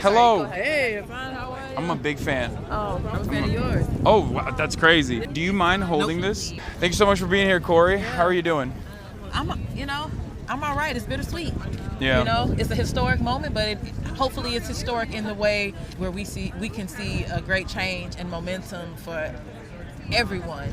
Hello. Hey, Hasan, how are you? I'm a big fan. Oh, I'm a fan of yours. Oh, wow, that's crazy. Do you mind holding this? Thank you so much for being here, Cori. How are you doing? I'm all right. It's bittersweet. Yeah. You know, it's a historic moment, but hopefully it's historic in the way where we can see a great change and momentum for everyone,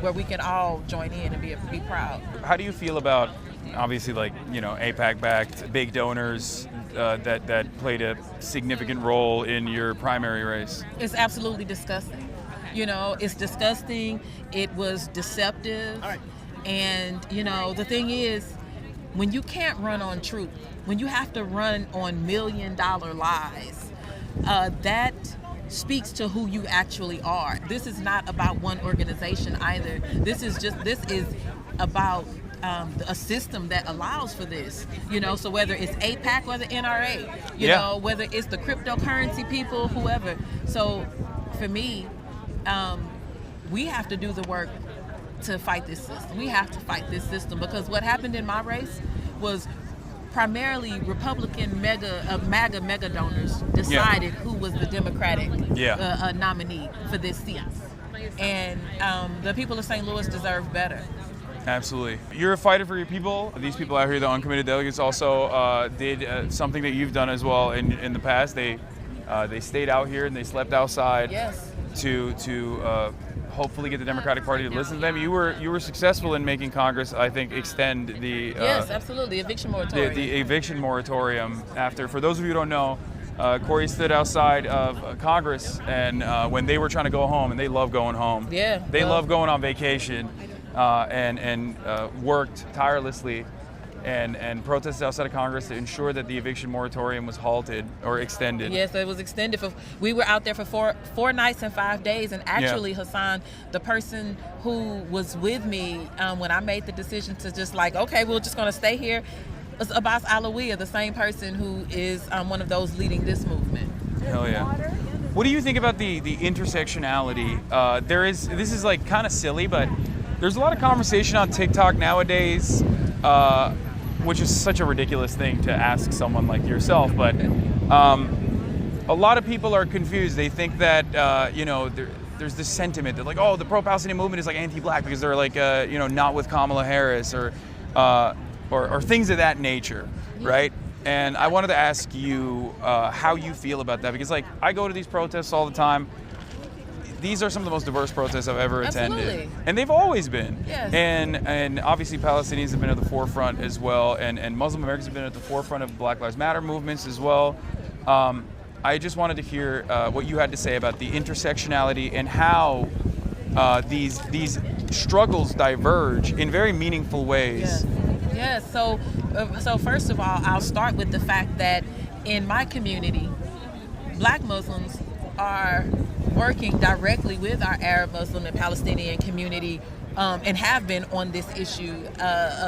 where we can all join in and be proud. How do you feel about, obviously, like, you know, AIPAC-backed big donors that played a significant role in your primary race? It's absolutely disgusting. You know, it's disgusting. It was deceptive. And, you know, the thing is, when you can't run on truth, when you have to run on $1 million lies, that speaks to who you actually are. This is not about one organization either. This is about a system that allows for this, you know, so whether it's AIPAC or the NRA, you know, whether it's the cryptocurrency people, whoever. So for me, we have to do the work to fight this system. We have to fight this system, because what happened in my race was primarily Republican MAGA donors decided who was the Democratic nominee for this seat. And the people of St. Louis deserve better. Absolutely. You're a fighter for your people. These people out here, the uncommitted delegates, also did something that you've done as well in the past. They stayed out here and they slept outside to hopefully get the Democratic Party to listen to them. You were successful in making Congress, I think, extend the yes, absolutely, eviction moratorium. The eviction moratorium. After, for those of you who don't know, Cori stood outside of Congress, and when they were trying to go home, and they love going home. Yeah, they love going on vacation, and worked tirelessly and protested outside of Congress to ensure that the eviction moratorium was halted or extended. Yes, it was extended. We were out there for four nights and 5 days. And actually, Hasan, the person who was with me when I made the decision to just like, okay, we're just going to stay here, was Abbas Alawiya, the same person who is one of those leading this movement. Hell yeah. What do you think about the intersectionality? This is like kind of silly, but there's a lot of conversation on TikTok nowadays, which is such a ridiculous thing to ask someone like yourself, but a lot of people are confused. They think that, there's this sentiment that like, oh, the pro-Palestinian movement is like anti-black because they're like, not with Kamala Harris or things of that nature, right? And I wanted to ask you how you feel about that, because like I go to these protests all the time. These are some of the most diverse protests I've ever attended. And they've always been. Yes. And obviously Palestinians have been at the forefront as well, and Muslim Americans have been at the forefront of Black Lives Matter movements as well. I just wanted to hear what you had to say about the intersectionality and how these struggles diverge in very meaningful ways. Yes. So first of all, I'll start with the fact that in my community, Black Muslims are working directly with our Arab, Muslim, and Palestinian community, and have been on this issue.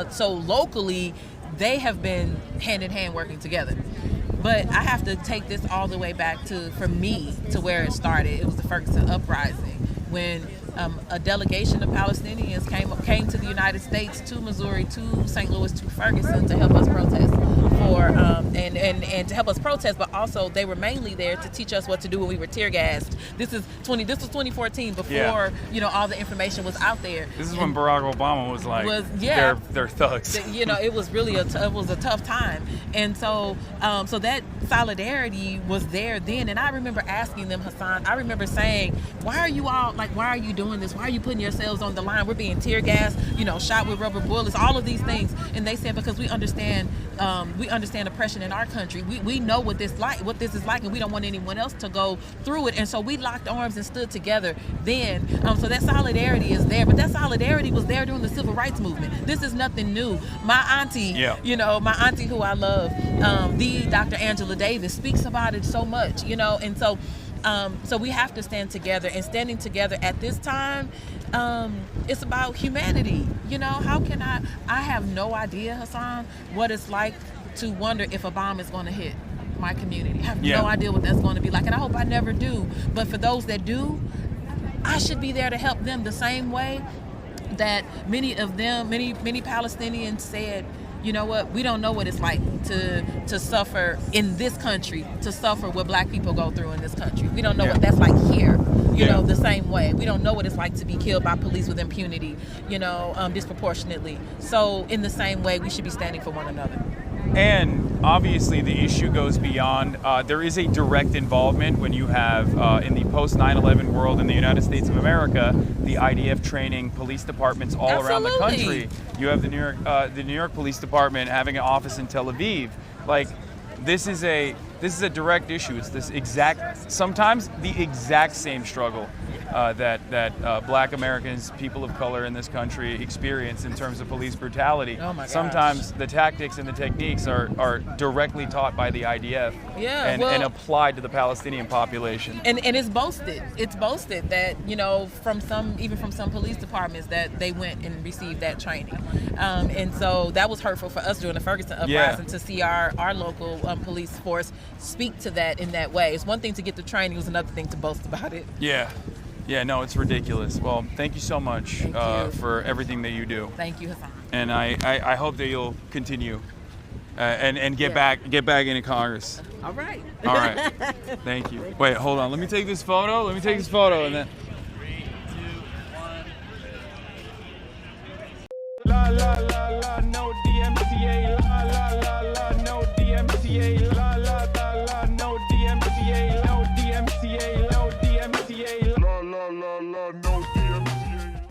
So locally, they have been hand in hand working together. But I have to take this all the way back to where it started. It was the Ferguson Uprising, when a delegation of Palestinians came to the United States, to Missouri, to St. Louis, to Ferguson, to help us protest and to help us protest, but also they were mainly there to teach us what to do when we were tear gassed. This was 2014, before all the information was out there. This is when Barack Obama was like, they're thugs. It was really a tough time, and so that solidarity was there then. And I remember asking them, Hasan, I remember saying, why are you doing this? Why are you putting yourselves on the line? We're being tear gassed, shot with rubber bullets, all of these things. And they said, because we understand oppression in our country. We know what this is like, and we don't want anyone else to go through it. And so we locked arms and stood together then. So that solidarity is there, but that solidarity was there during the Civil Rights Movement. This is nothing new. My auntie, my auntie who I love, the Dr. Angela Davis, speaks about it so much, and so we have to stand together, and standing together at this time, it's about humanity. How can I have no idea, Hasan, what it's like to wonder if a bomb is going to hit my community. I have no idea what that's going to be like, and I hope I never do. But for those that do, I should be there to help them the same way that many Palestinians said, you know what, we don't know what it's like to suffer in this country, to suffer what black people go through in this country. We don't know what that's like here, you know, the same way. We don't know what it's like to be killed by police with impunity, you know, disproportionately. So in the same way, we should be standing for one another. And obviously the issue goes beyond, there is a direct involvement when you have, in the post 9/11 world in the United States of America, the IDF training police departments all around the country. You have the New York Police Department having an office in Tel Aviv. Like, this is a direct issue. It's this sometimes the exact same struggle that Black Americans, people of color in this country experience in terms of police brutality. Oh my gosh. Sometimes the tactics and the techniques are directly taught by the IDF and applied to the Palestinian population. And it's boasted. It's boasted that, you know, from some police departments that they went and received that training. And so that was hurtful for us during the Ferguson uprising to see our local police force speak to that in that way. It's one thing to get the training, it was another thing to boast about it. Yeah, no, it's ridiculous. Well, thank you so much for everything that you do. Thank you, Hasan. And I hope that you'll continue and get back into Congress. All right. All right. Thank you. Wait, hold on. Let me take this photo. And then